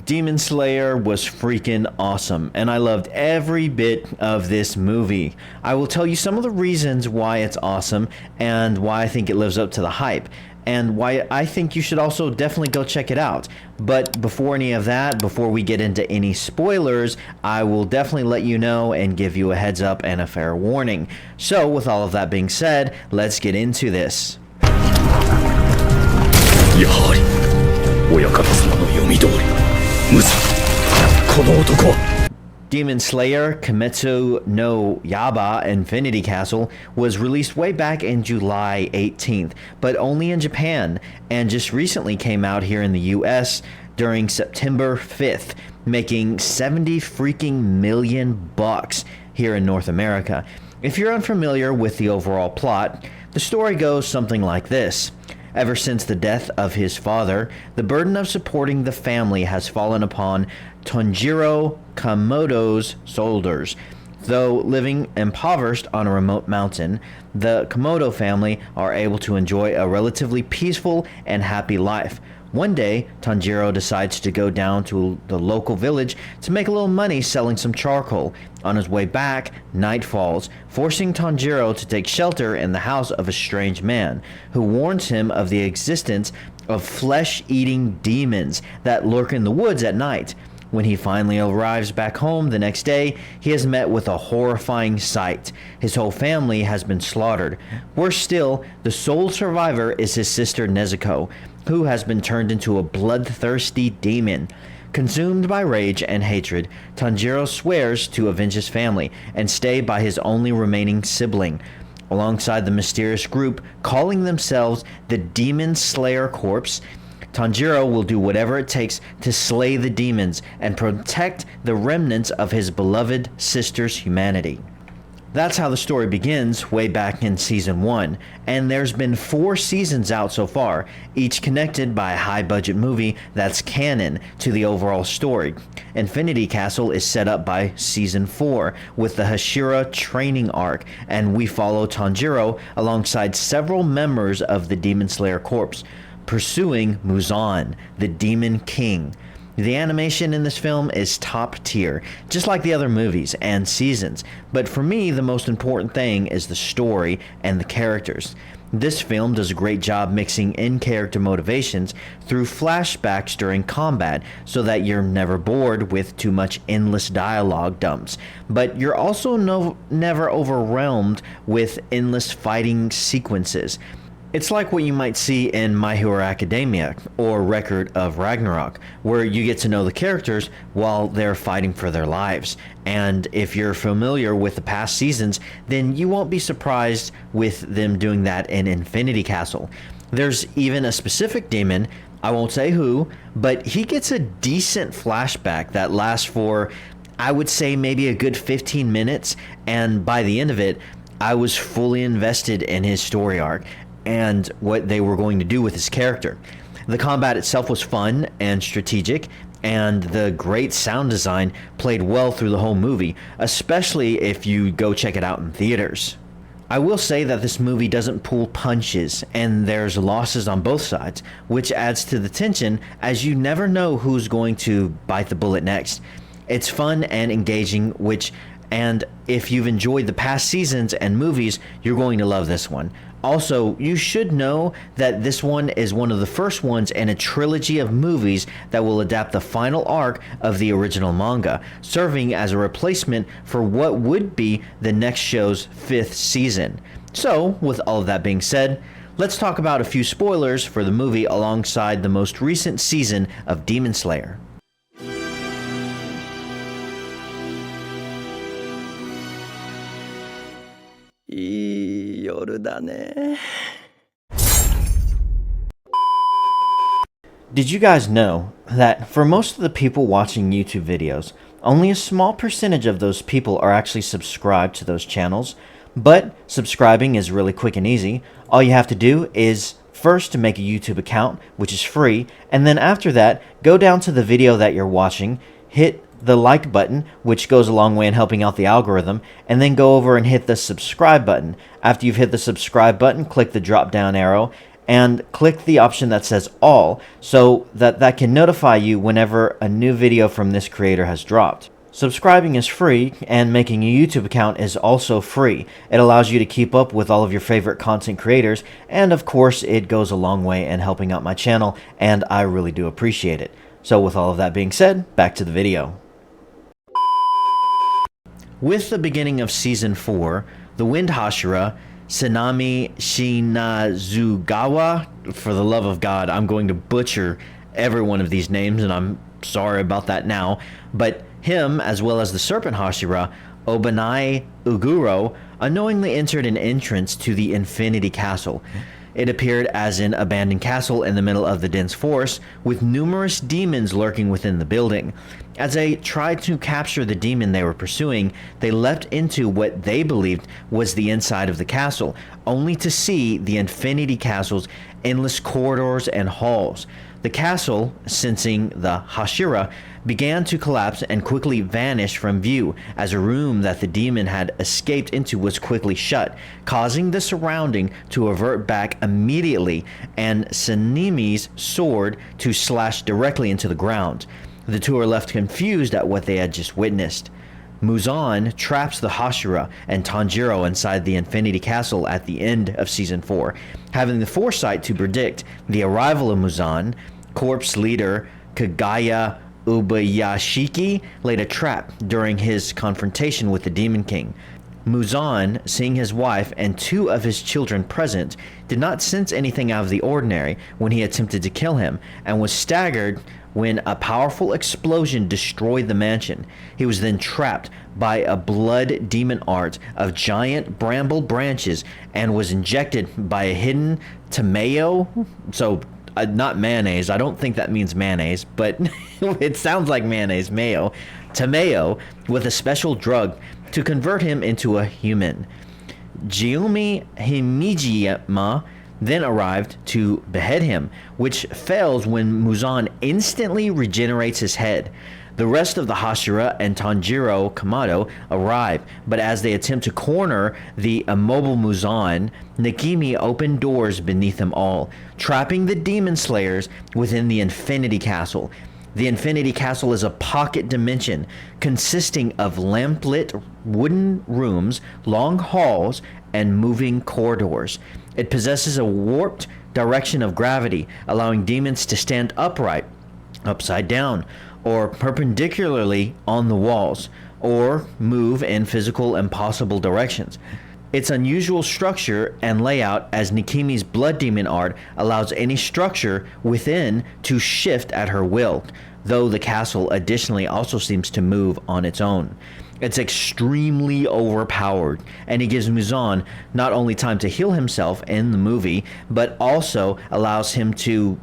Demon Slayer was freaking awesome, and I loved every bit of this movie. I will tell you some of the reasons why it's awesome and why I think it lives up to the hype, and why I think you should also definitely go check it out. But before any of that, before we get into any spoilers, I will definitely let you know and give you a heads up and a fair warning. So with all of that being said, let's get into this. やはり親方様の読み通り無惨この男は Demon Slayer Kimetsu no Yaiba Infinity Castle was released way back in July 18th, but only in Japan, and just recently came out here in the US during September 5th, making 70 freaking million bucks here in North America. If you're unfamiliar with the overall plot, the story goes something like this. Ever since the death of his father, the burden of supporting the family has fallen upon Tanjiro Komodo's shoulders. Though living impoverished on a remote mountain, the Komodo family are able to enjoy a relatively peaceful and happy life. One day, Tanjiro decides to go down to the local village to make a little money selling some charcoal. On his way back, night falls, forcing Tanjiro to take shelter in the house of a strange man, who warns him of the existence of flesh-eating demons that lurk in the woods at night. When he finally arrives back home the next day, he is met with a horrifying sight. His whole family has been slaughtered. Worse still, the sole survivor is his sister Nezuko, who has been turned into a bloodthirsty demon. Consumed by rage and hatred, Tanjiro swears to avenge his family and stay by his only remaining sibling. Alongside the mysterious group calling themselves the Demon Slayer Corps, Tanjiro will do whatever it takes to slay the demons and protect the remnants of his beloved sister's humanity. That's how the story begins way back in Season 1, and there's been 4 seasons out so far, each connected by a high-budget movie that's canon to the overall story. Infinity Castle is set up by Season 4 with the Hashira training arc, and we follow Tanjiro alongside several members of the Demon Slayer Corps, pursuing Muzan, the Demon King. The animation in this film is top tier, just like the other movies and seasons, but for me the most important thing is the story and the characters. This film does a great job mixing in-character motivations through flashbacks during combat so that you're never bored with too much endless dialogue dumps, but you're also never overwhelmed with endless fighting sequences. It's like what you might see in My Hero Academia or Record of Ragnarok, where you get to know the characters while they're fighting for their lives. And if you're familiar with the past seasons, then you won't be surprised with them doing that in Infinity Castle. There's even a specific demon, I won't say who, but he gets a decent flashback that lasts for, I would say, maybe a good 15 minutes, and by the end of it, I was fully invested in his story arc and what they were going to do with his character. The combat itself was fun and strategic, and the great sound design played well through the whole movie, especially if you go check it out in theaters. I will say that this movie doesn't pull punches, and there's losses on both sides, which adds to the tension as you never know who's going to bite the bullet next. It's fun and engaging, and if you've enjoyed the past seasons and movies, you're going to love this one. Also, you should know that this one is one of the first ones in a trilogy of movies that will adapt the final arc of the original manga, serving as a replacement for what would be the next show's 5th season. So, with all of that being said, let's talk about a few spoilers for the movie alongside the most recent season of Demon Slayer. いい夜だね。Did you guys know that for most of the people watching YouTube videos, only a small percentage of those people are actually subscribed to those channels? But subscribing is really quick and easy. All you have to do is first to make a YouTube account, which is free, and then after that, go down to the video that you're watching, hit the like button, which goes a long way in helping out the algorithm, and then go over and hit the subscribe button. After you've hit the subscribe button, click the drop down arrow and click the option that says all, so that can notify you whenever a new video from this creator has dropped. Subscribing is free, and making a YouTube account is also free. It allows you to keep up with all of your favorite content creators, and of course it goes a long way in helping out my channel, and I really do appreciate it. So with all of that being said, back to the video. With the beginning of Season 4, the Wind Hashira, Sanami Shinazugawa, for the love of God, I'm going to butcher every one of these names, and I'm sorry about that now, but him, as well as the Serpent Hashira, Obanai Uguro, unknowingly entered an entrance to the Infinity Castle. It appeared as an abandoned castle in the middle of the dense forest, with numerous demons lurking within the building. As they tried to capture the demon they were pursuing, they leapt into what they believed was the inside of the castle, only to see the Infinity Castle's endless corridors and halls. The castle, sensing the Hashira, began to collapse and quickly vanished from view as a room that the demon had escaped into was quickly shut, causing the surrounding to revert back immediately and Sanemi's sword to slash directly into the ground. The two are left confused at what they had just witnessed. Muzan traps the Hashira and Tanjiro inside the Infinity Castle at the end of Season 4. Having the foresight to predict the arrival of Muzan, Corpse leader Kagaya Ubayashiki laid a trap during his confrontation with the Demon King. Muzan, seeing his wife and two of his children present, did not sense anything out of the ordinary when he attempted to kill him, and was staggered when a powerful explosion destroyed the mansion. He was then trapped by a blood demon art of giant bramble branches and was injected by a hidden tomato. Not mayonnaise. I don't think that means mayonnaise, but it sounds like mayonnaise, mayo. Tomato with a special drug to convert him into a human. Jiumi Himijima then arrived to behead him, which fails when Muzan instantly regenerates his head. The rest of the Hashira and Tanjiro Kamado arrive, but as they attempt to corner the immobile Muzan, Nikimi opened doors beneath them all, trapping the demon slayers within the Infinity Castle. The Infinity Castle is a pocket dimension consisting of lamplit wooden rooms, long halls, and moving corridors. It possesses a warped direction of gravity, allowing demons to stand upright, upside down, or perpendicularly on the walls, or move in physical impossible directions. Its unusual structure and layout as Nikimi's blood demon art allows any structure within to shift at her will, though the castle additionally also seems to move on its own. It's extremely overpowered, and it gives Muzan not only time to heal himself in the movie, but also allows him to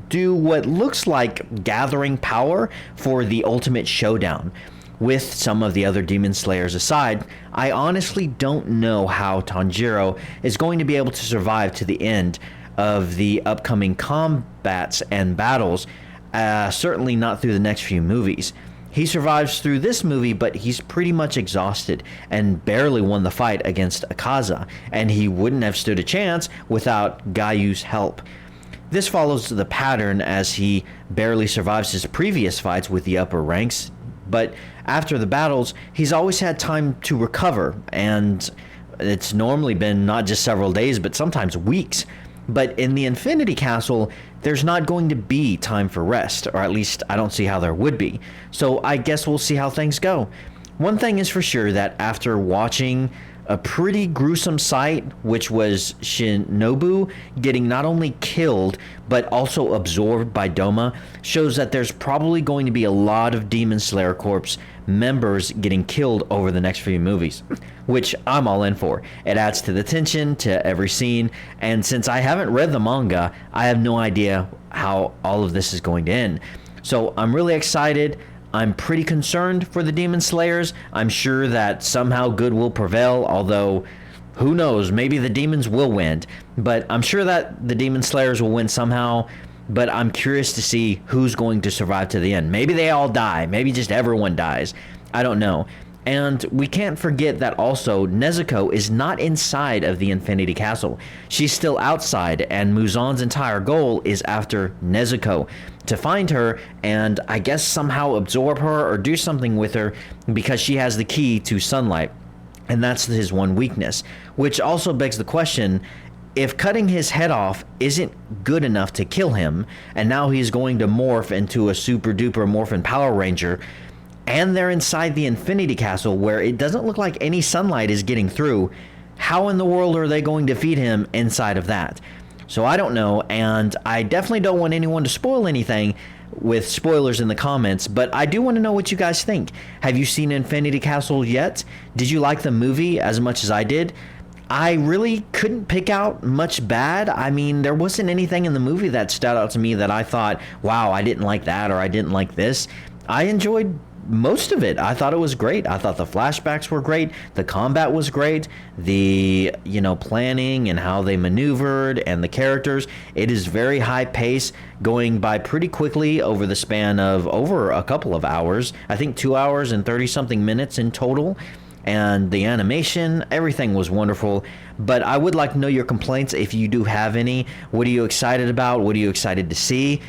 do what looks like gathering power for the ultimate showdown. With some of the other demon slayers aside, I honestly don't know how Tanjiro is going to be able to survive to the end of the upcoming combats and battles, certainly not through the next few movies. He survives through this movie, but he's pretty much exhausted and barely won the fight against Akaza, and he wouldn't have stood a chance without Gayu's help. This follows the pattern as he barely survives his previous fights with the upper ranks, but after the battles, he's always had time to recover, and it's normally been not just several days, but sometimes weeks. But in the Infinity Castle, there's not going to be time for rest, or at least I don't see how there would be. So I guess we'll see how things go. One thing is for sure, that after watching a pretty gruesome sight, which was Shinobu getting not only killed but also absorbed by Doma, shows that there's probably going to be a lot of Demon Slayer Corps members getting killed over the next few movies, which I'm all in for. It adds to the tension to every scene, and since I haven't read the manga, I have no idea how all of this is going to end. So I'm really excited. I'm pretty concerned for the Demon Slayers. I'm sure that somehow good will prevail, although who knows, maybe the demons will win. But I'm sure that the Demon Slayers will win somehow, but I'm curious to see who's going to survive to the end. Maybe they all die, maybe just everyone dies. I don't know. And we can't forget that also Nezuko is not inside of the Infinity Castle. She's still outside, and Muzan's entire goal is after Nezuko, to find her and I guess somehow absorb her or do something with her, because she has the key to sunlight, and that's his one weakness. Which also begs the question, if cutting his head off isn't good enough to kill him, and now he's going to morph into a super duper morphin Power Ranger, and they're inside the Infinity Castle where it doesn't look like any sunlight is getting through, how in the world are they going to feed him inside of that? So I don't know, and I definitely don't want anyone to spoil anything with spoilers in the comments, but I do want to know what you guys think. Have you seen Infinity Castle yet? Did you like the movie as much as I did? I really couldn't pick out much bad. I mean, there wasn't anything in the movie that stood out to me that I thought, wow, I didn't like that, or I didn't like this. I enjoyed most of it. I thought it was great. I thought the flashbacks were great. The combat was great. The, planning and how they maneuvered and the characters. It is very high pace, going by pretty quickly over the span of over a couple of hours. I think 2 hours and 30 something minutes in total. And the animation, everything was wonderful. But I would like to know your complaints if you do have any. What are you excited about? What are you excited to see?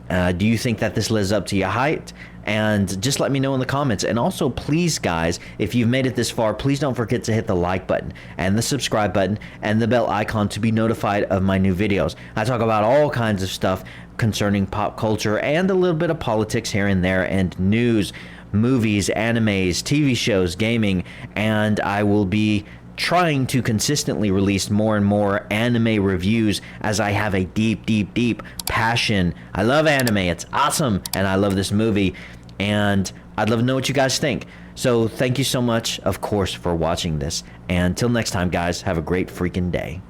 Do you think that this lives up to your height? And just let me know in the comments. And also, please, guys, if you've made it this far, please don't forget to hit the like button and the subscribe button and the bell icon to be notified of my new videos. I talk about all kinds of stuff concerning pop culture and a little bit of politics here and there, and news, movies, animes, TV shows, gaming, and I will be trying to consistently release more and more anime reviews, as I have a deep passion. I love anime. It's awesome. And I love this movie. And I'd love to know what you guys think. So thank you so much, of course, for watching this. And until next time, guys, have a great freaking day.